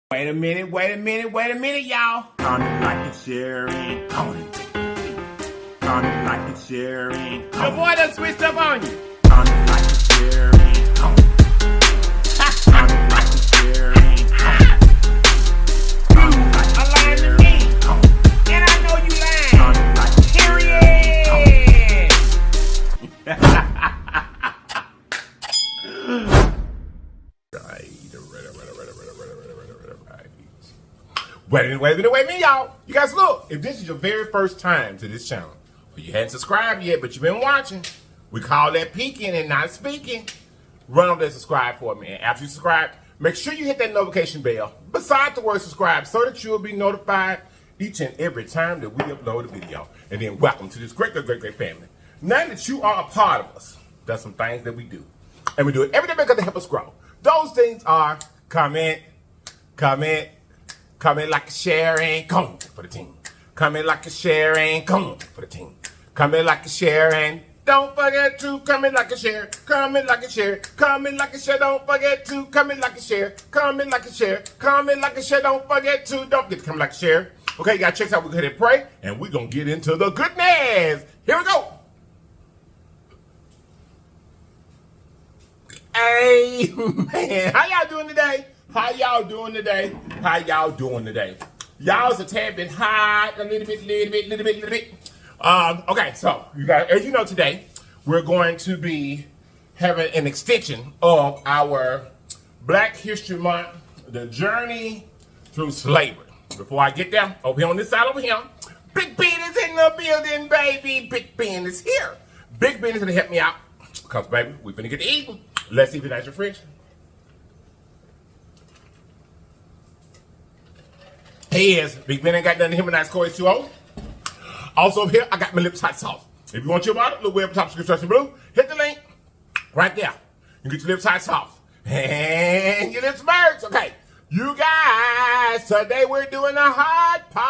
Wait a minute, y'all. Comment, like, and share, and comment. Comment, like, and share, and The comment. boy done switched up on you. Comment, like, and share, and comment. Comment, like, and share, and comment. Comment, like, A and line to share, me. and comment. And I know you lying. Comment, like, and share, and comment. Wait a minute, y'all. You guys look, if this is your very first time to this channel, or you hadn't subscribed yet, but you've been watching, we call that peeking and not speaking. Run over there and subscribe for me. And after you subscribe, make sure you hit that notification bell beside the word subscribe so that you'll be notified each and every time that we upload a video. And then welcome to this great family. Now that you are a part of us, there's some things that we do. And we do it every day because they help us grow. Those things are comment, like, share, and comment for the team. Comment, like, share, and comment for the team. Comment, like, share, and don't forget to comment, like, share. Comment, like, share. Comment, like, share. Don't forget to comment, like, share. Comment, like, share. Comment, like, share. Don't forget to comment, like, share. Okay, you gotta check out. We're gonna pray, and we're gonna get into the goodness. Here we go. Amen. How y'all doing today? Y'all's a tad bit hot, a little bit. Okay, so you guys, as you know, today we're going to be having an extension of our Black History Month, the journey through slavery. Before I get there, over here on this side over here, Big Ben is in the building, baby. Big Ben is here. Big Ben is gonna help me out because, baby, we finna get to eating. Let's see if it's nice and fresh. He is. Big Ben ain't got nothing to him and that's Coldest Giveaway. Also over here, I got my lips hot sauce. If you want your bottle, look way up top, description blue, hit the link right there. You get your lips hot sauce. And your lips merged. Okay. You guys, today we're doing a hot pot.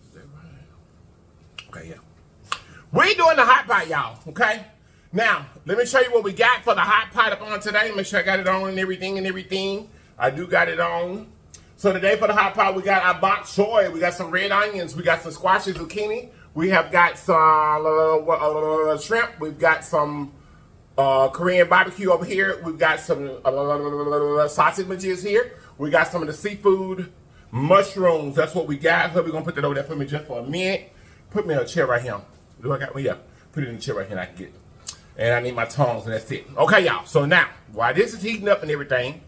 Is that right? Okay, yeah. We're doing the hot pot, y'all, okay? Now, let me show you what we got for the hot pot up on today. Make sure I got it on and everything. I do got it on. So today for the hot pot, we got our bok choy. We got some red onions. We got some squash and zucchini. We have got some shrimp. We've got some Korean barbecue over here. We've got some sausages here. We got some of the seafood mushrooms. That's what we got. We're going to put that over there for me just for a minute. Put me in a chair right here. Do I got me? Yeah. Put it in the chair right here and I can get it. And I need my tongs and that's it. Okay, y'all. So now, while this is heating up and everything,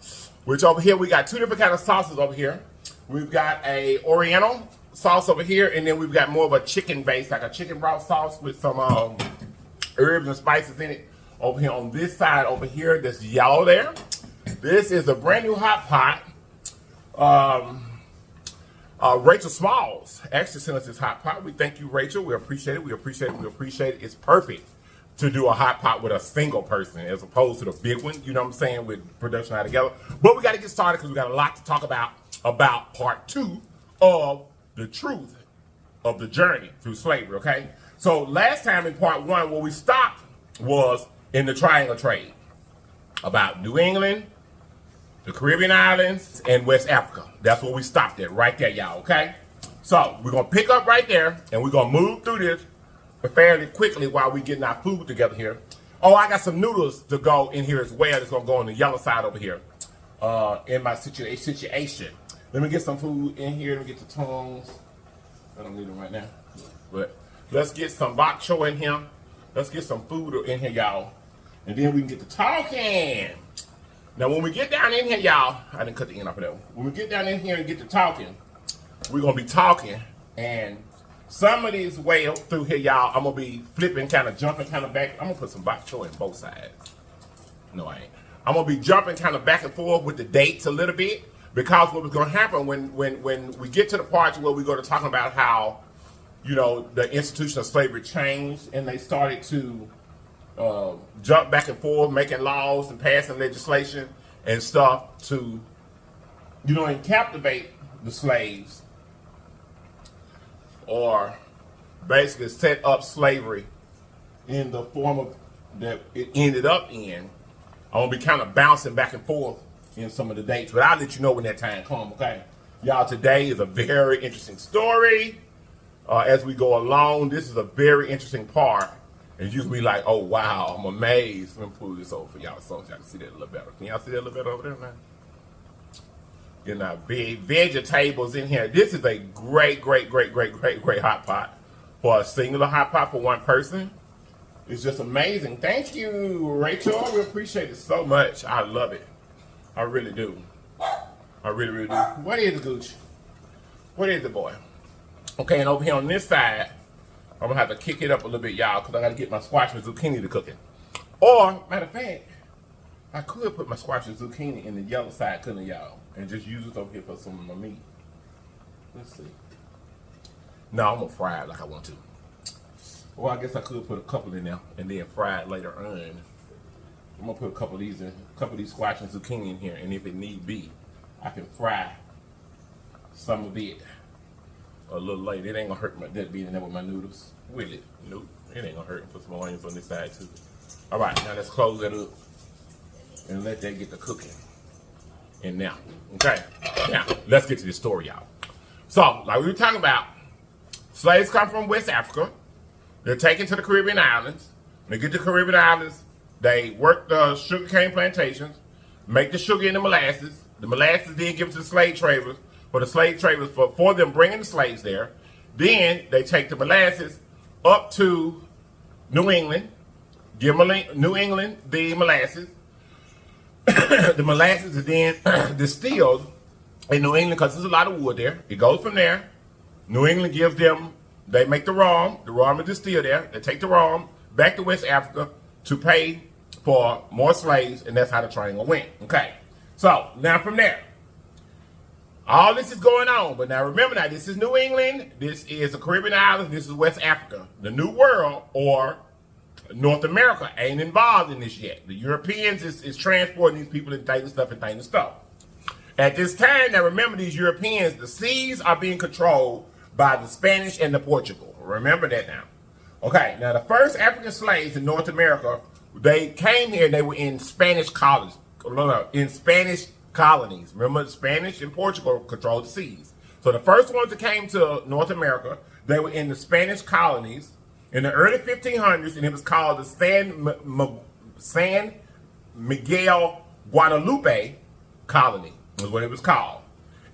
which over here we got two different kind of sauces over here. We've got a Oriental sauce over here, and then we've got more of a chicken base, like a chicken broth sauce with some herbs and spices in it. Over here on this side over here, this yellow there. This is a brand new hot pot. Rachel Smalls actually sent us this hot pot. We thank you, Rachel. We appreciate it. We appreciate it. It's perfect to do a hot pot with a single person as opposed to the big one, you know what I'm saying, with production all together. But we got to get started because we got a lot to talk about part 2 of the truth of the journey through slavery, okay? So last time in part 1, where we stopped was in the triangle trade about New England, the Caribbean islands, and West Africa. That's where we stopped at, right there, y'all, okay? So we're going to pick up right there, and we're going to move through this fairly quickly while we getting our food together here. Oh, I got some noodles to go in here as well. It's going to go on the yellow side over here in my situation. Let me get some food in here. Let me get the tongs. I don't need them right now. But let's get some bok choy in here. Let's get some food in here, y'all. And then we can get to talking. Now, when we get down in here, y'all, I didn't cut the end off of that one. When we get down in here and get to talking, we're going to be talking. And some of these way through here, y'all, I'm going to be flipping, kind of jumping, kind of back. I'm going to put some bok choy in both sides. No, I ain't. I'm going to be jumping kind of back and forth with the dates a little bit. Because what was going to happen when we get to the part where we go to talking about how, you know, the institution of slavery changed and they started to jump back and forth, making laws and passing legislation and stuff to, you know, and captivate the slaves or basically set up slavery in the form of that it ended up in. I'm going to be kind of bouncing back and forth in some of the dates, but I'll let you know when that time comes, okay? Y'all, today is a very interesting story. As we go along, this is a very interesting part. And you can be like, oh, wow, I'm amazed. Let me pull this over for y'all so y'all can see that a little better. Can y'all see that a little better over there, man? You know, big vegetables in here. This is a great hot pot for a singular hot pot for one person. It's just amazing. Thank you, Rachel. We appreciate it so much. I love it. I really do. I really do. What is it, Gooch? What is it, boy? Okay, and over here on this side, I'm gonna have to kick it up a little bit, y'all, because I gotta get my squash and zucchini to cooking. Or, matter of fact, I could put my squash and zucchini in the yellow side, couldn't I, y'all? And just use this over here for some of my meat. Let's see. No, I'm gonna fry it like I want to. Well, I guess I could put a couple in there and then fry it later on. I'm gonna put a couple of these in, a couple of these squash and zucchini in here, and if it need be, I can fry some of it a little later. It ain't gonna hurt my that being in there with my noodles. Will it? Nope. It ain't gonna hurt. Put some onions on this side too. All right, now let's close that up and let that get to cooking. And now, okay, now let's get to this story, y'all. So, like we were talking about, slaves come from West Africa. They're taken to the Caribbean islands. When they get to the Caribbean islands, they work the sugarcane plantations, make the sugar into molasses. The molasses then given to the slave traders, for the slave traders, for them bringing the slaves there. Then they take the molasses up to New England, give New England the molasses. The molasses is then distilled in New England because there's a lot of wood there. It goes from there. New England gives them, they make the rum. The rum is distilled there. They take the rum back to West Africa to pay for more slaves, and that's how the triangle went. Okay, so now from there, all this is going on, but now remember now, this is New England, this is the Caribbean islands, this is West Africa. The New World, or North America, ain't involved in this yet. The Europeans is transporting these people and things and stuff. At this time, now remember these Europeans, the seas are being controlled by the Spanish and the Portugal. Remember that now. Okay, now the first African slaves in North America, they came here and they were in Spanish colonies. In Spanish colonies. Remember, the Spanish and Portugal controlled the seas. So the first ones that came to North America, they were in the Spanish colonies in the early 1500s, and it was called the San Miguel Guadalupe colony, was what it was called.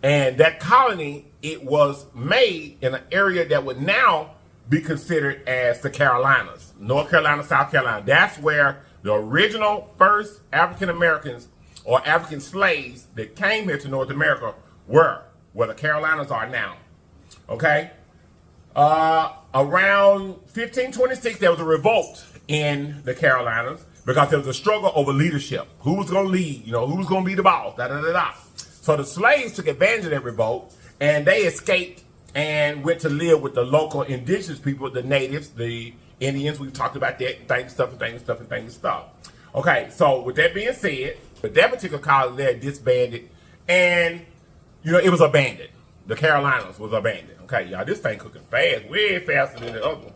And that colony, it was made in an area that would now be considered as the Carolinas, North Carolina, South Carolina. That's where the original first African Americans or African slaves that came here to North America were, where the Carolinas are now. Okay? Around 1526, there was a revolt in the Carolinas because there was a struggle over leadership. Who was going to lead? You know, who was going to be the boss? So the slaves took advantage of that revolt, and they escaped and went to live with the local indigenous people, the natives, the Indians. We've talked about that, things. Okay, so with that being said, that particular colony there disbanded, and, you know, it was abandoned. The Carolinas was abandoned. Okay, y'all, this thing cooking fast, way faster than the other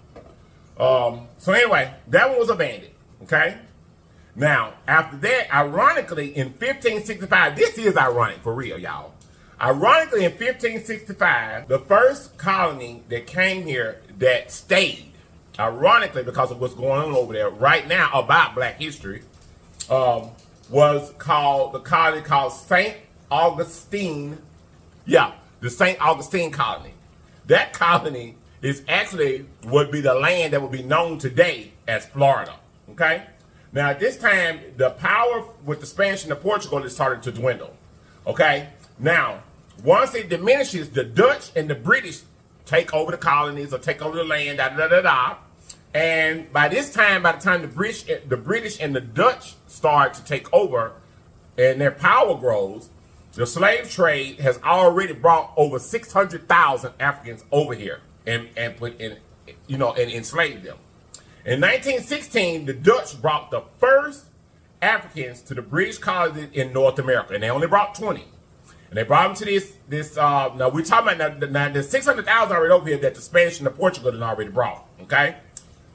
one. So anyway, that one was abandoned. Okay? Now, after that, ironically, in 1565, this is ironic for real, y'all. Ironically, in 1565, the first colony that came here that stayed, ironically, because of what's going on over there right now about Black history, was called, the colony called St. Augustine. Yeah, the St. Augustine colony. That colony is actually would be the land that would be known today as Florida. Okay? Now, at this time, the power with the Spanish and the Portugal is starting to dwindle. Okay? Now, once it diminishes, the Dutch and the British take over the colonies or take over the land, And by this time, by the time the British and the Dutch start to take over and their power grows, the slave trade has already brought over 600,000 Africans over here and put in, you know, and enslaved them. In 1916, the Dutch brought the first Africans to the British colonies in North America, and they only brought 20. And they brought them to this. Now we're talking about now the 600,000 already over here that the Spanish and the Portugal had already brought. Okay,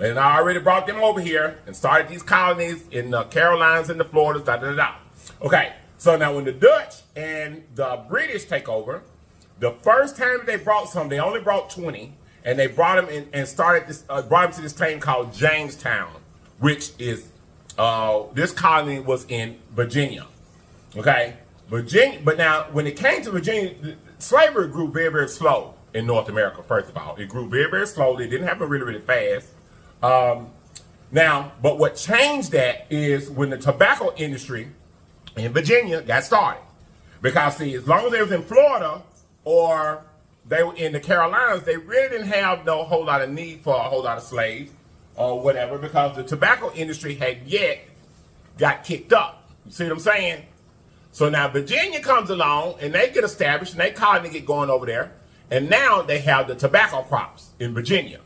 And I already brought them over here and started these colonies in the Carolinas and the Floridas, Okay, so now when the Dutch and the British take over, the first time they brought some, they only brought 20, and they brought them in and started this, brought them to this thing called Jamestown, which is, this colony was in Virginia. Okay, Virginia, but now when it came to Virginia, slavery grew very, very slow in North America, first of all. It grew very, very slowly. It didn't happen really, really fast. Now, but what changed that is when the tobacco industry in Virginia got started. Because, see, as long as they was in Florida or they were in the Carolinas, they really didn't have no whole lot of need for a whole lot of slaves or whatever, because the tobacco industry had yet got kicked up. You see what I'm saying? So now Virginia comes along and they get established and they colony get going over there. And now they have the tobacco crops in Virginia.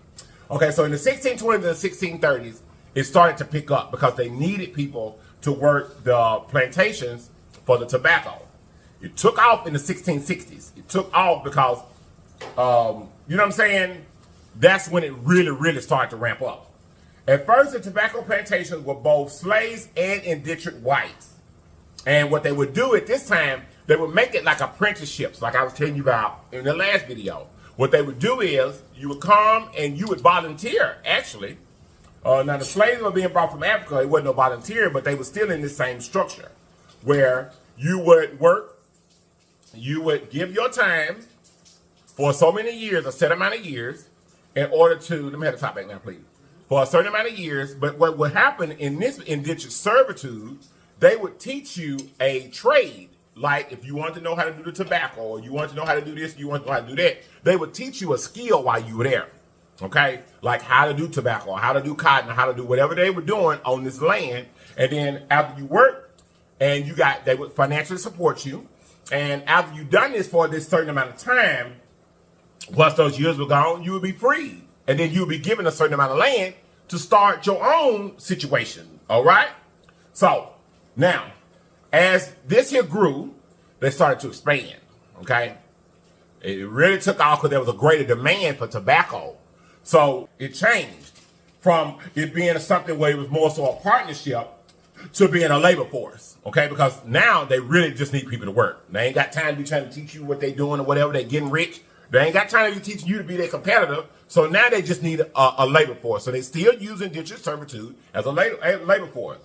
Okay, so in the 1620s and the 1630s, it started to pick up because they needed people to work the plantations for the tobacco. It took off in the 1660s. It took off because, you know what I'm saying? That's when it really, really started to ramp up. At first, the tobacco plantations were both slaves and indentured whites. And what they would do at this time, they would make it like apprenticeships, like I was telling you about in the last video. What they would do is, you would come and you would volunteer, actually. Now, the slaves were being brought from Africa. It wasn't no volunteer, but they were still in the same structure, where you would work, you would give your time for so many years, a set amount of years, in order to, let me have the top back now, please. For a certain amount of years, but what would happen in this indentured servitude, they would teach you a trade. Like if you want to know how to do the tobacco, or you want to know how to do this, you want to know how to do that, they would teach you a skill while you were there. Okay? Like how to do tobacco, or how to do cotton, or how to do whatever they were doing on this land. And then after you worked, and they would financially support you. And after you've done this for this certain amount of time, once those years were gone, you would be free. And then you would be given a certain amount of land to start your own situation. All right? So, now, as this here grew, they started to expand, okay? It really took off because there was a greater demand for tobacco. So it changed from it being something where it was more so a partnership to being a labor force, okay? Because now they really just need people to work. They ain't got time to be trying to teach you what they're doing or whatever. They're getting rich. They ain't got time to be teaching you to be their competitor. So now they just need a labor force. So they still use indentured servitude as a labor force,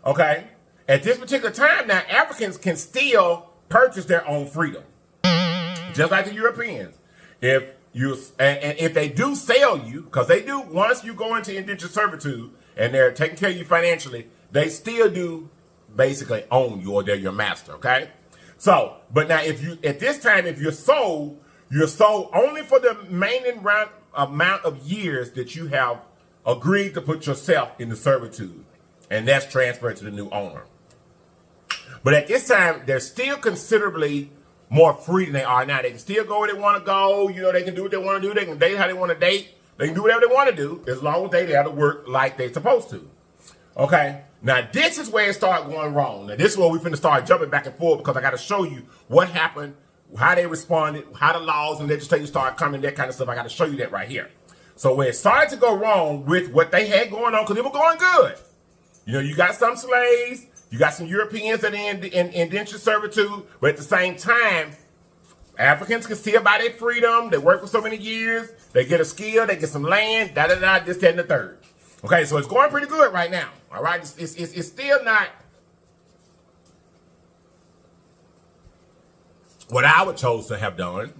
okay? At this particular time now, Africans can still purchase their own freedom, just like the Europeans. If they do sell you, because they do, once you go into indentured servitude and they're taking care of you financially, they still do basically own you, or they're your master, okay? So, but now at this time, if you're sold only for the remaining amount of years that you have agreed to put yourself in the servitude, and that's transferred to the new owner. But at this time, they're still considerably more free than they are now. They can still go where they want to go. You know, they can do what they want to do. They can date how they want to date. They can do whatever they want to do as long as they're there to work like they're supposed to. Okay? Now, this is where it started going wrong. Now, this is where we're finna start jumping back and forth, because I got to show you what happened, how they responded, how the laws and legislation started coming, that kind of stuff. I got to show you that right here. So where it started to go wrong with what they had going on, because it was going good. You know, you got some slaves. You got some Europeans that are in indentured servitude, but at the same time, Africans can still buy their freedom. They work for so many years. They get a skill. They get some land. This, that, and the third. Okay, so it's going pretty good right now. All right, it's still not what I would chose to have done,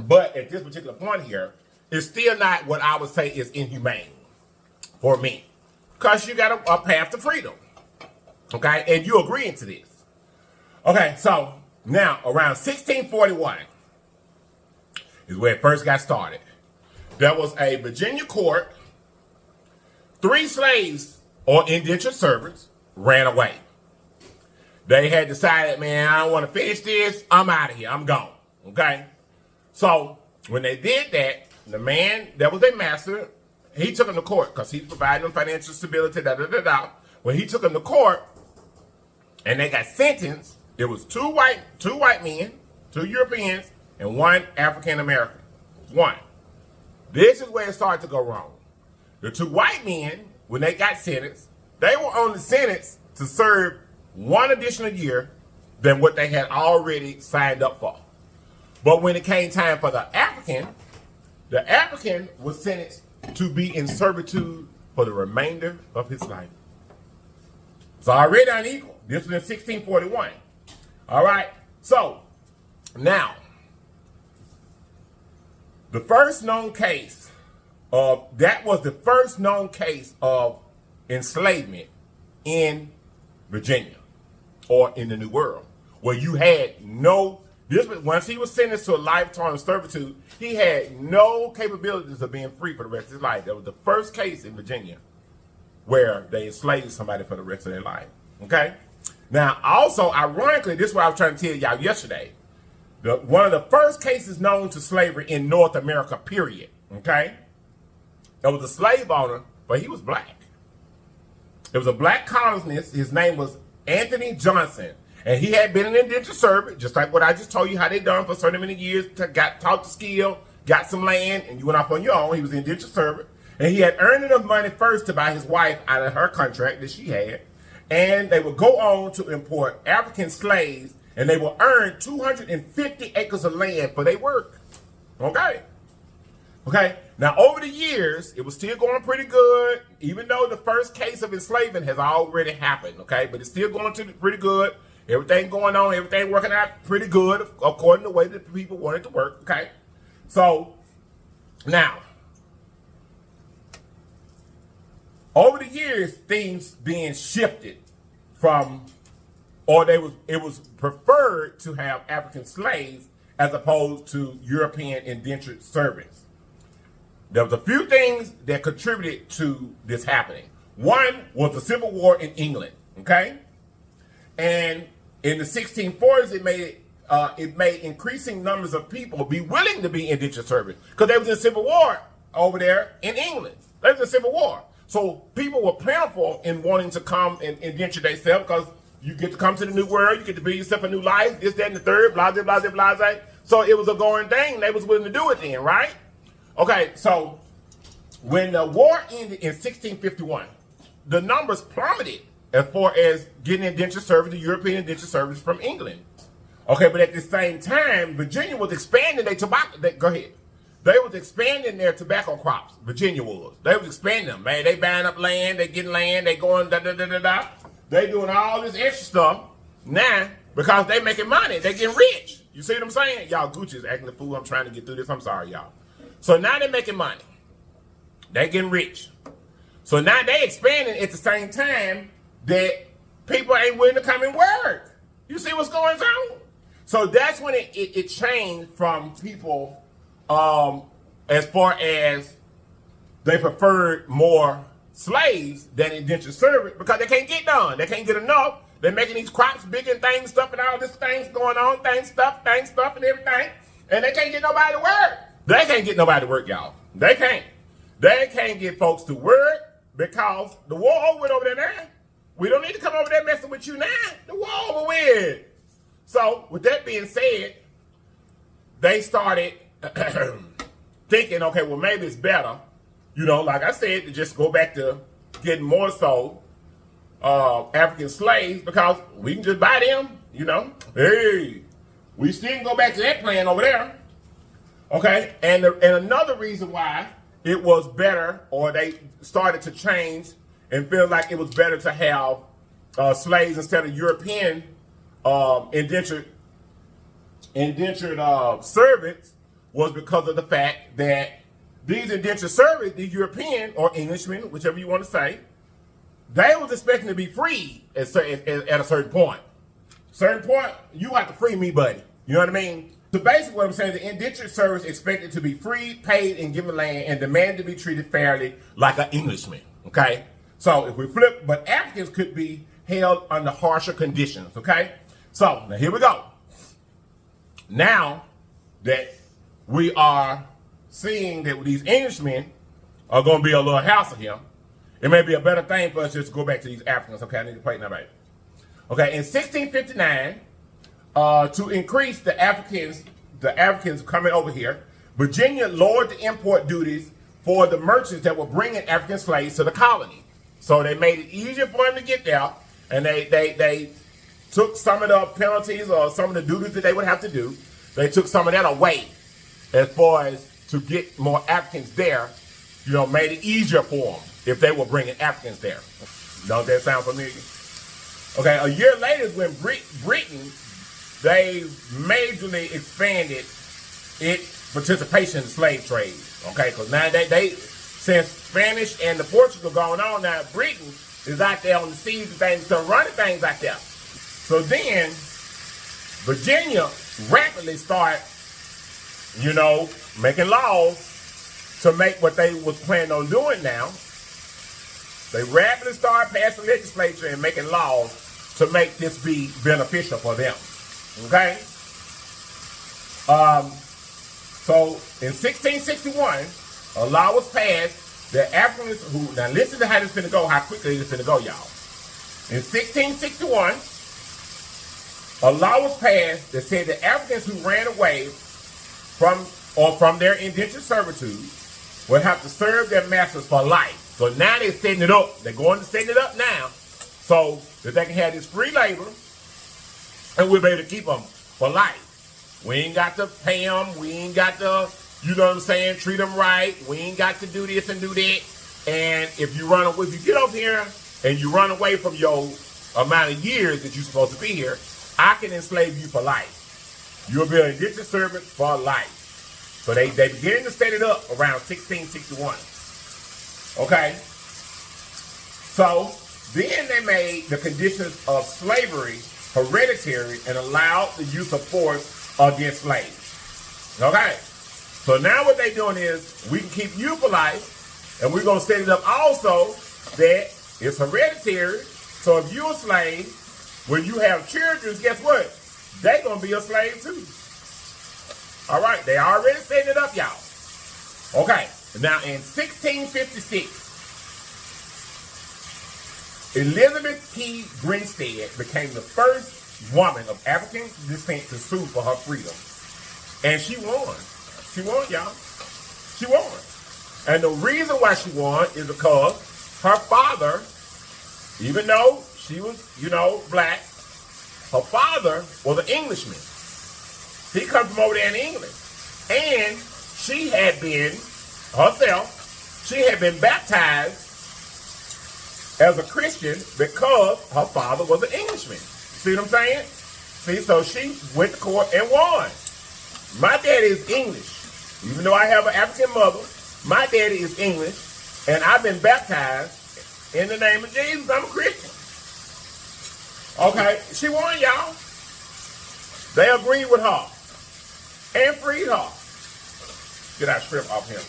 but at this particular point here, it's still not what I would say is inhumane for me, because you got a path to freedom. Okay, and you agreeing to this. Okay, so now around 1641 is where it first got started. There was a Virginia court. 3 slaves or indentured servants ran away. They had decided, man, I don't want to finish this. I'm out of here. I'm gone. Okay, so when they did that, the man that was their master, he took them to court because he's providing them financial stability. When he took them to court, and they got sentenced, it was two white men, 2 Europeans, and 1 African American. 1. This is where it started to go wrong. the two white men, when they got sentenced, they were only sentenced to serve 1 additional year than what they had already signed up for. But when it came time for the African was sentenced to be in servitude for the remainder of his life. It's already unequal. This was in 1641. All right. So now, the first known case of enslavement in Virginia or in the New World, where you had once he was sentenced to a lifetime of servitude, he had no capabilities of being free for the rest of his life. That was the first case in Virginia where they enslaved somebody for the rest of their life. Okay? Now, also, ironically, this is what I was trying to tell y'all yesterday. One of the first cases known to slavery in North America, period. Okay? There was a slave owner, but he was black. It was a black colonist. His name was Anthony Johnson. And he had been an indentured servant, just like what I just told you how they done for so many years. Got taught the skill, got some land, and you went off on your own. He was an indentured servant. And he had earned enough money first to buy his wife out of her contract that she had. And they would go on to import African slaves, and they will earn 250 acres of land for their work. Okay? Okay? Now, over the years, it was still going pretty good, even though the first case of enslavement has already happened. Okay? But it's still going pretty good. Everything going on, everything working out pretty good according to the way that the people wanted to work, okay? So, now, over the years, things being shifted from, it was preferred to have African slaves as opposed to European indentured servants. There was a few things that contributed to this happening. One was the Civil War in England, okay? And in the 1640s, it made increasing numbers of people be willing to be indentured servants because they was in Civil War over there in England. They was in Civil War. So people were plentiful in wanting to come and indenture themselves because you get to come to the new world, you get to build yourself a new life, this, that, and the third, blah, blah, blah, blah, blah. So it was a going thing. They was willing to do it then, right? Okay, so when the war ended in 1651, the numbers plummeted as far as getting indentured service, the European indentured service from England. Okay, but at the same time, Virginia was expanding their tobacco. Go ahead. They was expanding their tobacco crops. Virginia was. They was expanding them, man. They buying up land. They getting land. They going da-da-da-da-da. They doing all this extra stuff now because they making money. They getting rich. You see what I'm saying? Y'all, Gucci's acting the fool. I'm trying to get through this. I'm sorry, y'all. So now they making money. They getting rich. So now they expanding at the same time that people ain't willing to come and work. You see what's going on? So that's when it changed from people as far as they preferred more slaves than indentured servants because they can't get done. They can't get enough. They're making these crops big and things, stuff, and all this things going on, things, stuff, and everything. And they can't get nobody to work. They can't get nobody to work, y'all. They can't. They can't get folks to work because the war over there now. We don't need to come over there messing with you now. The war over with. So, with that being said, they started thinking, okay, well, maybe it's better, you know, like I said, to just go back to getting more so African slaves because we can just buy them, you know. Hey, we still can go back to that plan over there. Okay, and another reason why it was better, or they started to change and feel like it was better to have slaves instead of European indentured servants, was because of the fact that these indentured servants, these European or Englishmen, whichever you want to say, they was expecting to be freed at a certain point. Certain point, you have to free me, buddy. You know what I mean? So basically what I'm saying, the indentured servants expected to be freed, paid, and given land, and demanded to be treated fairly like an Englishman, okay? So if we flip, but Africans could be held under harsher conditions, okay? So now here we go. Now that we are seeing that these Englishmen are going to be a little hassle here, it may be a better thing for us just to go back to these Africans. Okay, I need to play now, baby. Okay, in 1659, to increase the Africans coming over here, Virginia lowered the import duties for the merchants that were bringing African slaves to the colony. So they made it easier for them to get there, and they took some of the penalties or some of the duties that they would have to do. They took some of that away as far as to get more Africans there, you know, made it easier for them if they were bringing Africans there. Don't that sound familiar? Okay, a year later when Britain, they majorly expanded its participation in the slave trade. Okay, because now they since Spanish and the Portugal going on, now Britain is out there on the seas and things, so running things out there. So then, Virginia rapidly started, you know, making laws to make what they was planning on doing now. They rapidly started passing legislation and making laws to make this be beneficial for them. Okay? So in 1661, a law was passed that Africans who, now listen to how this is going to go, how quickly this is going to go, y'all. In 1661, a law was passed that said that Africans who ran away from their indentured servitude would have to serve their masters for life. So now they're setting it up. They're going to set it up now so that they can have this free labor and we'll be able to keep them for life. We ain't got to pay them. We ain't got to, you know what I'm saying, treat them right. We ain't got to do this and do that. And if you get over here and you run away from your amount of years that you're supposed to be here, I can enslave you for life. You'll be an indentured servant for life. So they began to set it up around 1661. Okay? So then they made the conditions of slavery hereditary and allowed the use of force against slaves. Okay? So now what they're doing is we can keep you for life, and we're going to set it up also that it's hereditary. So if you're a slave, when you have children, guess what? They're going to be a slave too. All right, they already setting it up, y'all. Okay, now in 1656, Elizabeth P. Grinstead became the first woman of African descent to sue for her freedom. And she won. She won, y'all. She won. And the reason why she won is because her father, even though she was, you know, black, her father was an Englishman. He comes from over there in England. And she had been, herself, she had been baptized as a Christian because her father was an Englishman. See what I'm saying? See, so she went to court and won. My daddy is English. Even though I have an African mother, my daddy is English, and I've been baptized in the name of Jesus. I'm a Christian. Okay, she won, y'all. They agreed with her and freed her. Get that strip off him.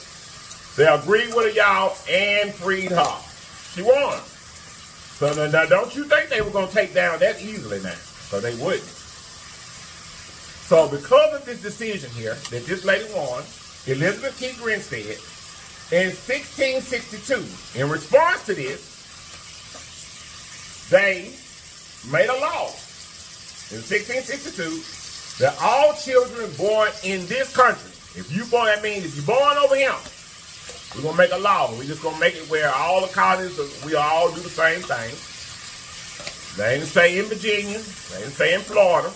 They agreed with her, y'all, and freed her. She won. So now don't you think they were going to take down that easily now? So they wouldn't. So because of this decision here, that this lady won, Elizabeth T. Grinstead, in 1662, in response to this, they made a law in 1662 that all children born in this country, if you born, that means if you're born over here, we're going to make a law. We're just going to make it where all the colonies, we all do the same thing. They didn't say in Virginia. They didn't say in Florida.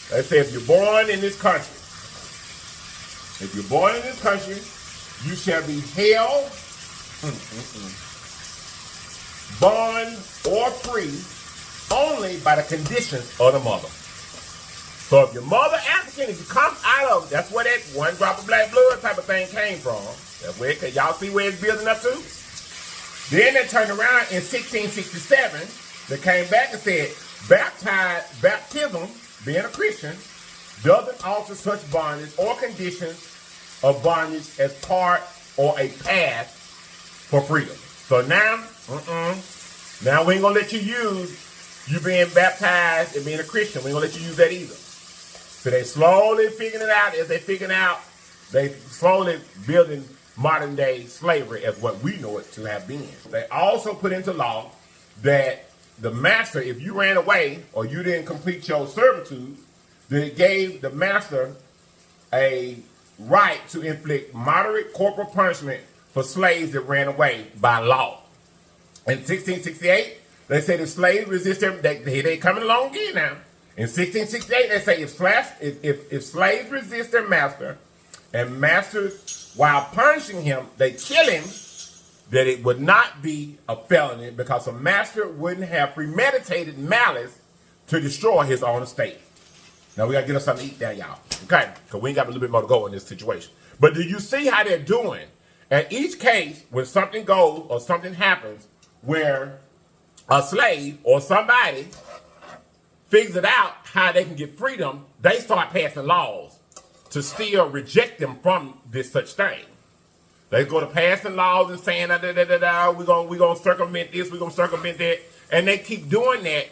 They say if you're born in this country, you shall be held, born, or free only by the conditions of the mother. So if your mother African, if you come out of, that's where that one drop of black blood type of thing came from. That's where it, y'all see where it's building up to? Then they turned around in 1667. They came back and said, baptism, being a Christian, doesn't alter such bondage or conditions of bondage as part or a path for freedom. So now, now we ain't gonna let you use you being baptized and being a Christian. We ain't gonna let you use that either. So they slowly figuring it out. As they figuring out, they slowly building modern day slavery as what we know it to have been. They also put into law that the master, if you ran away or you didn't complete your servitude, they gave the master a right to inflict moderate corporal punishment for slaves that ran away by law. In 1668, they say the slaves resist them. They coming along again now. In 1668, they say if slaves resist their master, and masters, while punishing him, they kill him, that it would not be a felony because a master wouldn't have premeditated malice to destroy his own estate. Now we gotta get us something to eat there, y'all. Okay? Because we ain't got a little bit more to go in this situation. But do you see how they're doing? At each case, when something goes or something happens where a slave or somebody figures out how they can get freedom, they start passing laws to still reject them from this such thing. They go to passing laws and saying, we're gonna circumvent this, we're gonna circumvent that, and they keep doing that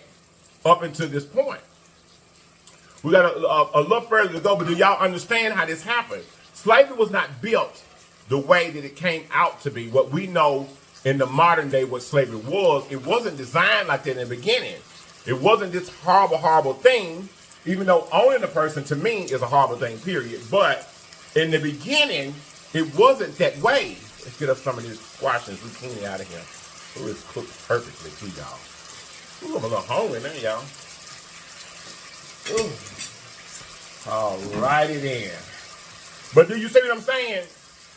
up until this point. We got a little further to go, but do y'all understand how this happened? Slavery was not built the way that it came out to be. What we know in the modern day what slavery was, it wasn't designed like that in the beginning. It wasn't this horrible, horrible thing, even though owning a person to me is a horrible thing, period. But in the beginning, it wasn't that way. Let's get us some of this squash and zucchini out of here. Ooh, it's cooked perfectly too, y'all. Ooh, I'm a little hungry now, y'all. Ooh. Alrighty then. But do you see what I'm saying?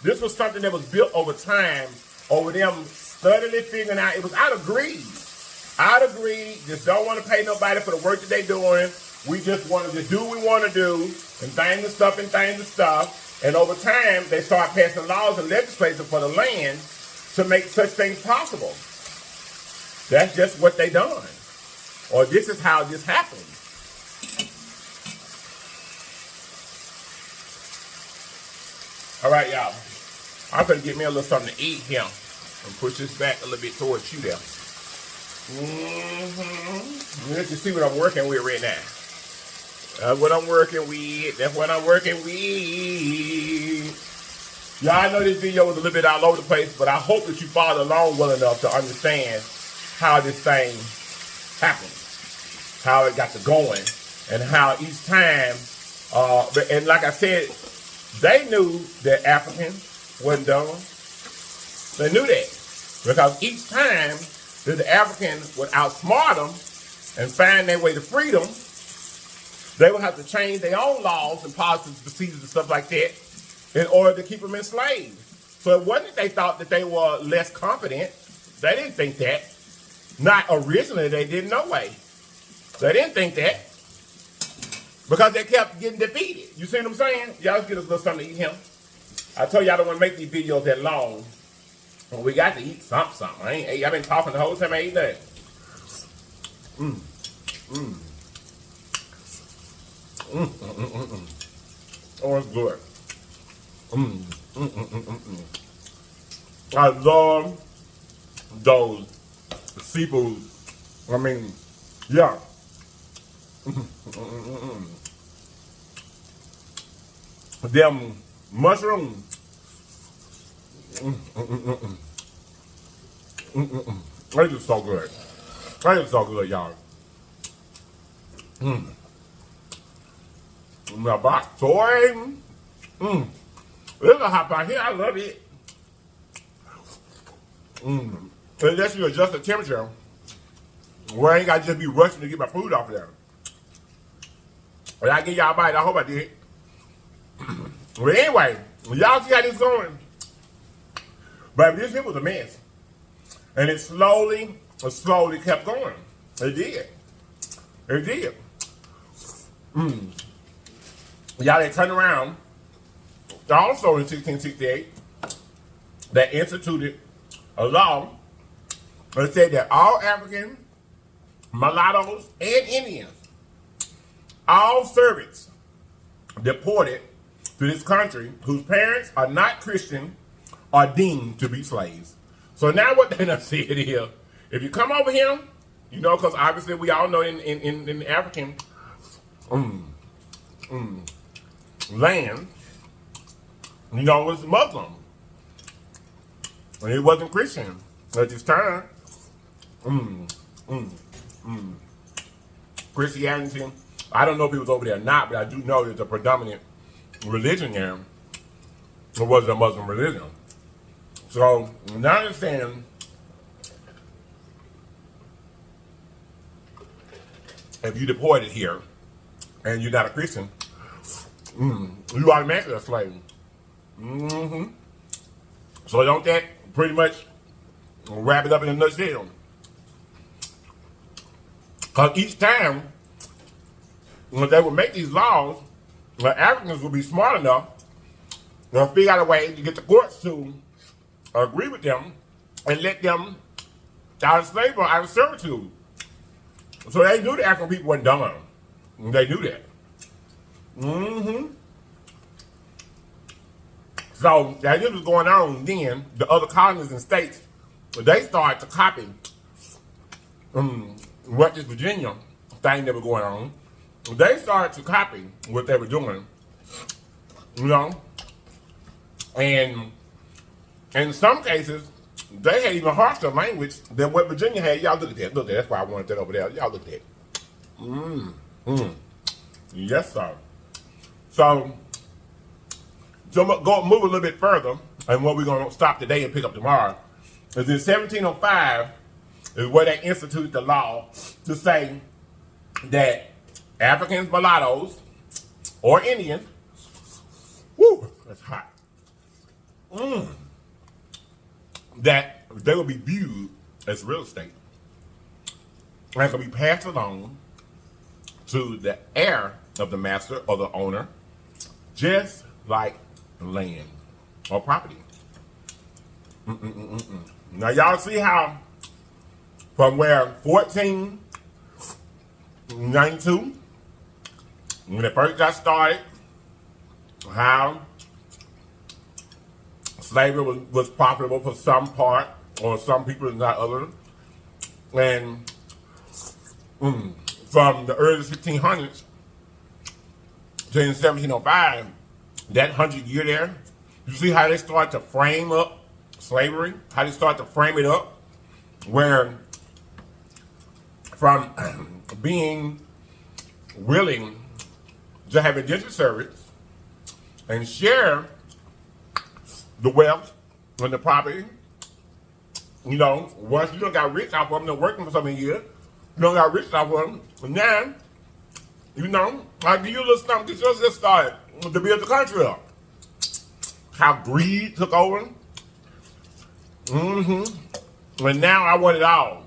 This was something that was built over time, over them steadily figuring out. It was out of greed. Out of greed, just don't want to pay nobody for the work that they're doing. We just want to do what we want to do, and things and stuff. And over time, they start passing laws and legislation for the land to make such things possible. That's just what they done. Or this is how this happened. All right, y'all. I'm going to get me a little something to eat here and push this back a little bit towards you there. Let's just see what I'm working with right now. That's what I'm working with. That's what I'm working with. Y'all know this video was a little bit all over the place, but I hope that you followed along well enough to understand how this thing happened, how it got to going, and how each time, and like I said, they knew that African wasn't done. They knew that. Because each time that the African would outsmart them and find their way to freedom, they would have to change their own laws and policies, procedures, and stuff like that in order to keep them enslaved. So it wasn't that they thought that they were less competent. They didn't think that. Not originally, they didn't, no way. They didn't think that. Because they kept getting defeated. You see what I'm saying? Y'all just get us a little something to eat him. I told you I don't want to make these videos that long. Well, we got to eat something. I've been talking the whole time I ate that. Oh, it's good. I love those seafood. I mean, yeah. Them mushrooms. They're just so good. They're just so good, y'all. My bok choy. There's a hot pot here. I love it. It lets you adjust the temperature where I ain't got to just be rushing to get my food off there. But I give y'all a bite. I hope I did. But anyway, y'all see how this is going. But this here was a mess. And it slowly kept going. It did. It did. Y'all, they turned around. Also in 1668, they instituted a law that said that all African, mulattoes, and Indians, all servants deported to this country whose parents are not Christian are deemed to be slaves. So now what they done said here, if you come over here, you know, because obviously we all know in the African land, you know, it was Muslim. And it wasn't Christian at this time. Christianity, I don't know if it was over there or not, but I do know there's a predominant religion there. It wasn't a Muslim religion. So now understand, if you deported here and you're not a Christian, you automatically a slave. So don't that pretty much wrap it up in a nutshell? Because each time when they would make these laws, the Africans would be smart enough to figure out a way to get the courts to agree with them and let them out of slavery, out of servitude. So they knew the African people weren't dumb. They knew that. So as this was going on, then the other colonies and states, they started to copy what this Virginia thing that was going on. They started to copy what they were doing, you know, and in some cases, they had even harsher language than what Virginia had. Y'all look at that. Look at that. That's why I wanted that over there. Y'all look at that. Yes, sir. So go move a little bit further, and what we're going to stop today and pick up tomorrow is in 1705 is where they instituted the law to say that Africans, mulattoes, or Indians, whoo, that's hot, that they will be viewed as real estate and can be passed along to the heir of the master or the owner, just like land or property. Now y'all see how from where 1492, when it first got started, how slavery was profitable for some part or some people and not others. And from the early 1600s to in 1705, that 100-year there, you see how they start to frame up slavery, how they start to frame it up, where from being willing to have indentured service and share the wealth and the property, you know, once you done got rich off of them, they're working for so many years, you done got rich off of them, and now, you know, I give you a little something, get yours just started to build the country up. How greed took over. And now I want it all.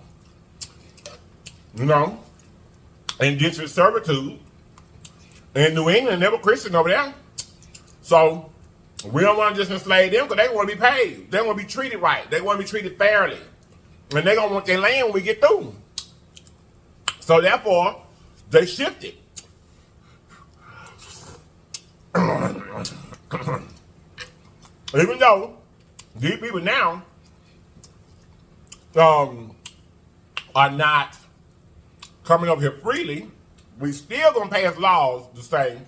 You know, indentured servitude. In New England, they were Christian over there. So we don't want to just enslave them because they want to be paid. They want to be treated right. They want to be treated fairly. And they're going to want their land when we get through. So therefore, they shifted. Even though these people now are not coming up here freely, we still gonna pass laws to say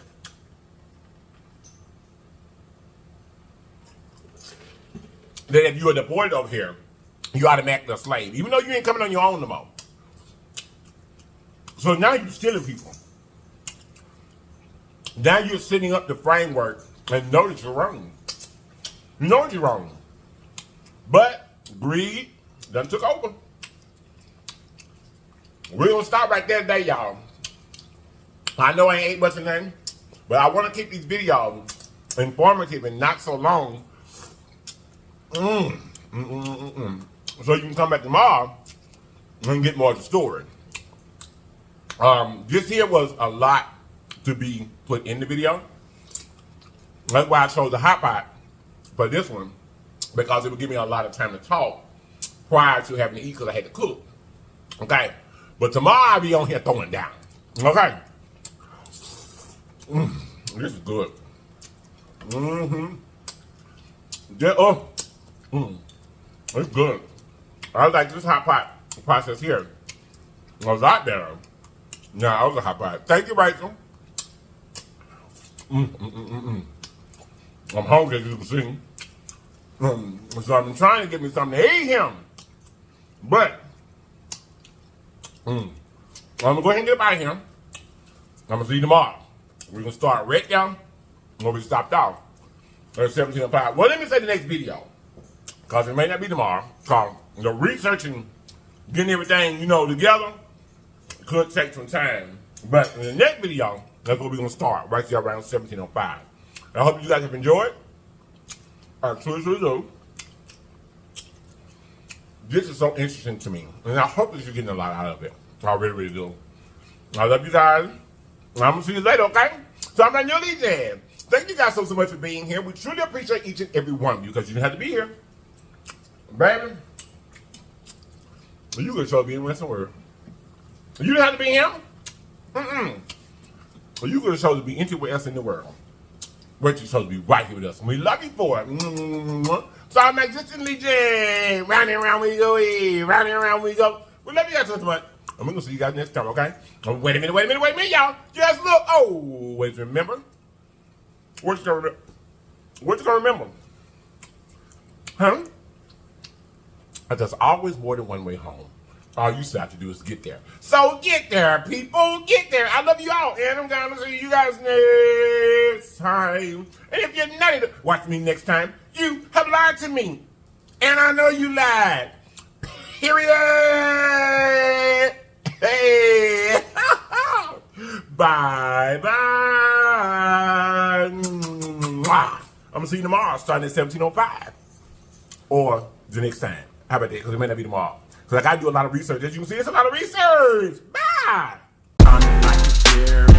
that if you are deported over here, you automatically a slave, even though you ain't coming on your own no more. So now you're stealing people. Now you're setting up the framework and know that you're wrong. You know that you're wrong. But greed done took over. We're going to stop right there today, y'all. I know I ain't ate much of nothing, but I want to keep these videos informative and not so long. So you can come back tomorrow and get more of the story. This here was a lot to be put in the video. That's why I chose the Hotpot for this one, because it would give me a lot of time to talk prior to having to eat because I had to cook. Okay? But tomorrow I'll be on here throwing down. Okay? This is good. It's good. I like this Hotpot process here. It was a lot better. No, I was a Hotpot. Thank you, Rachel. I'm hungry, as you can see. So I'm trying to get me something to eat him. But, I'm going to go ahead and get up out of here. I'm going to see you tomorrow. We're going to start right down where we stopped off. At 17:05. Well, let me say the next video. Because it may not be tomorrow. Because the researching, getting everything, together could take some time. But in the next video, that's where we're going to start, right here around 17:05. I hope you guys have enjoyed. I truly do. This is so interesting to me. And I hope that you're getting a lot out of it. I really, really do. I love you guys. I'm going to see you later, okay? So I'm not nearly there. Thank you guys so much for being here. We truly appreciate each and every one of you because you didn't have to be here. Baby, you could show me in Western World. You didn't have to be here? Well, you could have chosen to be anywhere else in the world. But you chose to be right here with us. And we love you for it. So I'm existing legend. Round and round we go. Round and round we go. We love you guys so much. And we're going to see you guys next time, okay? Oh, wait a minute, y'all. Just look. Oh, wait, remember? What you going to remember? Huh? There's always more than one way home. All you still have to do is get there. So get there, people. Get there. I love you all. And I'm going to see you guys next time. And if you're nutty to watch me next time, you have lied to me. And I know you lied. Period. Hey. Bye-bye. I'm going to see you tomorrow starting at 17:05. Or the next time. How about that? Because it may not be tomorrow. Because I got to do a lot of research. As you can see, it's a lot of research. Bye. Like a